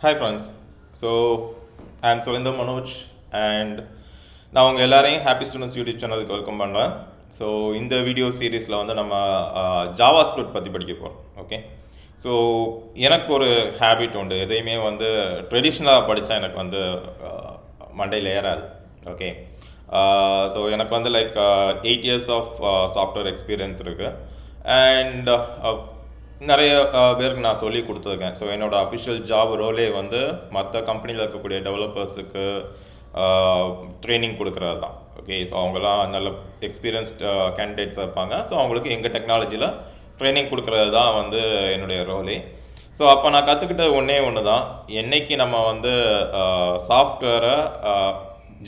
Hi friends. So I'm Surendra Manoj and நான் உங்கள் எல்லாரையும் ஹாப்பி ஸ்டூடெண்ட்ஸ் யூடியூப் சேனலுக்கு வெல்கம் பண்ணுறேன். ஸோ இந்த வீடியோ சீரீஸில் வந்து நம்ம ஜாவாஸ்கிரிப்ட் பற்றி படிக்க போகிறோம். ஓகே, ஸோ எனக்கு ஒரு ஹேபிட் உண்டு. எதையுமே வந்து ட்ரெடிஷ்னலாக படித்தா எனக்கு வந்து மண்டையில் ஏறாது. ஓகே, ஸோ எனக்கு வந்து like 8 years of software experience இருக்குது. அண்ட் நிறைய பேருக்கு நான் சொல்லி கொடுத்துருக்கேன். ஸோ என்னோடய அஃபிஷியல் ஜாப் ரோலே வந்து மற்ற கம்பெனியில் இருக்கக்கூடிய டெவலப்பர்ஸுக்கு ட்ரைனிங் கொடுக்குறது தான். ஓகே, ஸோ அவங்களாம் நல்ல எக்ஸ்பீரியன்ஸ்ட் கேண்டிடேட்ஸாக இருப்பாங்க. ஸோ அவங்களுக்கு எங்கள் டெக்னாலஜியில் ட்ரைனிங் கொடுக்குறது தான் வந்து என்னுடைய ரோலே. ஸோ அப்போ நான் கற்றுக்கிட்டது ஒன்று தான், என்றைக்கு நம்ம வந்து சாஃப்ட்வேரை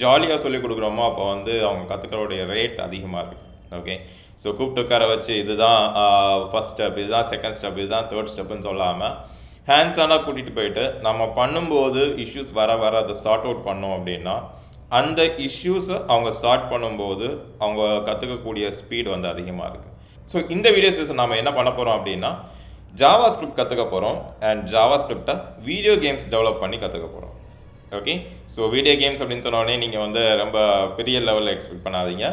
ஜாலியாக சொல்லிக் கொடுக்குறோமோ அப்போ வந்து அவங்க கற்றுக்கிறோடைய ரேட் அதிகமாக இருக்குது. ஓகே, ஸோ கூப்பிட்டு உட்கார வச்சு இதுதான் ஃபஸ்ட் ஸ்டெப், இதுதான் செகண்ட் ஸ்டெப், இதுதான் தேர்ட் ஸ்டெப்புன்னு சொல்லாமல் ஹேண்ட்ஸானாக கூட்டிகிட்டு போயிட்டு நம்ம பண்ணும்போது இஷ்யூஸ் வர அதை சார்ட் அவுட் பண்ணோம் அப்படின்னா அந்த இஷ்யூஸை அவங்க சார்ட் பண்ணும்போது அவங்க கற்றுக்கக்கூடிய ஸ்பீடு வந்து அதிகமாக இருக்குது. ஸோ இந்த வீடியோ சீசன் நம்ம என்ன பண்ண போகிறோம் அப்படின்னா ஜாவாஸ்கிரிப்ட் கற்றுக்க போகிறோம். அண்ட் ஜாவாஸ்கிரிப்டை வீடியோ கேம்ஸ் டெவலப் பண்ணி கற்றுக்க போகிறோம். ஓகே, ஸோ வீடியோ கேம்ஸ் அப்படின்னு சொன்னோடனே நீங்கள் வந்து ரொம்ப பெரிய லெவலில் எக்ஸ்பெக்ட் பண்ணாதீங்க.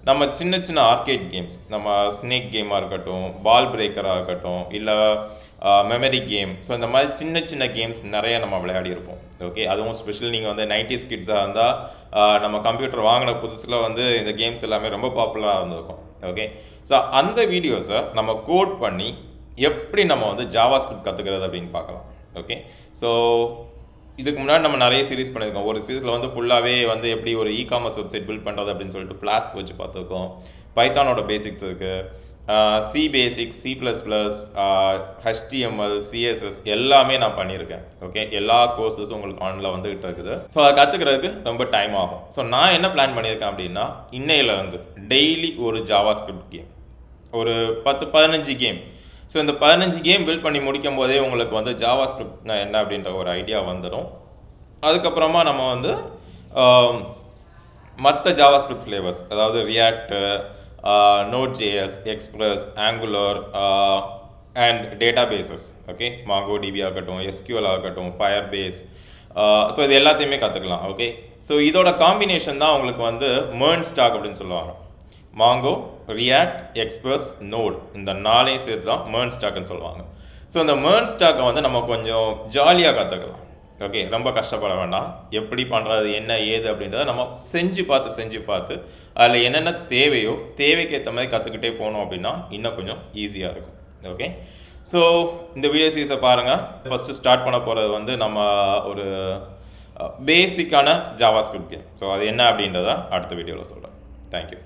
நம்ம சின்ன சின்ன ஆர்கேட் கேம்ஸ், நம்ம ஸ்னேக் கேமாக இருக்கட்டும், பால் பிரேக்கராக இருக்கட்டும், இல்லை மெமரி கேம், ஸோ இந்த மாதிரி சின்ன சின்ன கேம்ஸ் நிறைய நம்ம விளையாடி இருப்போம். ஓகே, அதுவும் ஸ்பெஷல் நீங்கள் வந்து 90s கிட்ஸாக இருந்தால் நம்ம கம்ப்யூட்டர் வாங்கின புதுசில் வந்து இந்த கேம்ஸ் எல்லாமே ரொம்ப பாப்புலராக இருந்திருக்கும். ஓகே, ஸோ அந்த வீடியோஸை நம்ம கோட் பண்ணி எப்படி நம்ம வந்து ஜாவாஸ்கிரிப்ட் கற்றுக்கிறது அப்படின்னு பார்க்கலாம். ஓகே, ஸோ இதுக்கு முன்னாடி நம்ம நிறைய சீரீஸ் பண்ணியிருக்கோம். ஒரு சீரீஸில் வந்து ஃபுல்லாகவே வந்து எப்படி ஒரு இ-காமர்ஸ் வெப்சைட் பில்ட் பண்ணுறது அப்படின்னு சொல்லிட்டு ஃப்ளாஸ்க் வச்சு பார்த்துருக்கோம். பைத்தானோட பேசிக்ஸ் இருக்குது, C basics, C++, HTML, CSS எல்லாமே நான் பண்ணியிருக்கேன். ஓகே, எல்லா கோர்ஸஸும் உங்களுக்கு ஆன்லைனில் வந்துகிட்டு இருக்குது. ஸோ அதை கற்றுக்கிறதுக்கு ரொம்ப டைம் ஆகும். ஸோ நான் என்ன பிளான் பண்ணியிருக்கேன் அப்படின்னா இன்னையில வந்து டெய்லி ஒரு ஜாவாஸ்கிரிப்ட் கேம், ஒரு 10-15 கேம். ஸோ இந்த 15 கேம் பில்ட் பண்ணி முடிக்கும் போதே உங்களுக்கு வந்து ஜாவாஸ்கிரிப்ட் என்ன அப்படின்ற ஒரு ஐடியா வந்துடும். அதுக்கப்புறமா நம்ம வந்து மற்ற ஜாவாஸ்கிரிப்ட் ஃப்ளேவர்ஸ், அதாவது ரியாக்ட், நோட்.js, Express, Angular and databases, okay, MongoDB ஆகட்டும், SQL ஆகட்டும், ஃபயர்பேஸ், ஸோ இது எல்லாத்தையுமே கற்றுக்கலாம். ஓகே, ஸோ இதோட காம்பினேஷன் தான் உங்களுக்கு வந்து மெர்ன் ஸ்டாக் அப்படின்னு சொல்லுவாங்க. மாங்கோ, ரியாக்ட், எக்ஸ்பிரஸ், நோட், இந்த நாளையும் சேர்த்து தான் மெர்ன் ஸ்டாக்னு சொல்லுவாங்க. ஸோ இந்த மெர்ன் ஸ்டாக்கை வந்து நம்ம கொஞ்சம் ஜாலியாக கற்றுக்கலாம். ஓகே, ரொம்ப கஷ்டப்பட வேண்டாம். எப்படி பண்ணுறது, என்ன ஏது அப்படின்றத நம்ம செஞ்சு பார்த்து அதில் என்னென்ன தேவையோ தேவைக்கு ஏற்ற மாதிரி கற்றுக்கிட்டே போனோம் அப்படின்னா இன்னும் கொஞ்சம் ஈஸியாக இருக்கும். ஓகே, ஸோ இந்த வீடியோ சீரிஸை பாருங்கள். ஃபஸ்ட்டு ஸ்டார்ட் பண்ண போகிறது வந்து நம்ம ஒரு பேசிக்கான ஜாவாஸ்கிரிப்ட் கேம். ஸோ அது என்ன அப்படின்றத அடுத்த வீடியோவில் சொல்கிறேன். தேங்க்யூ.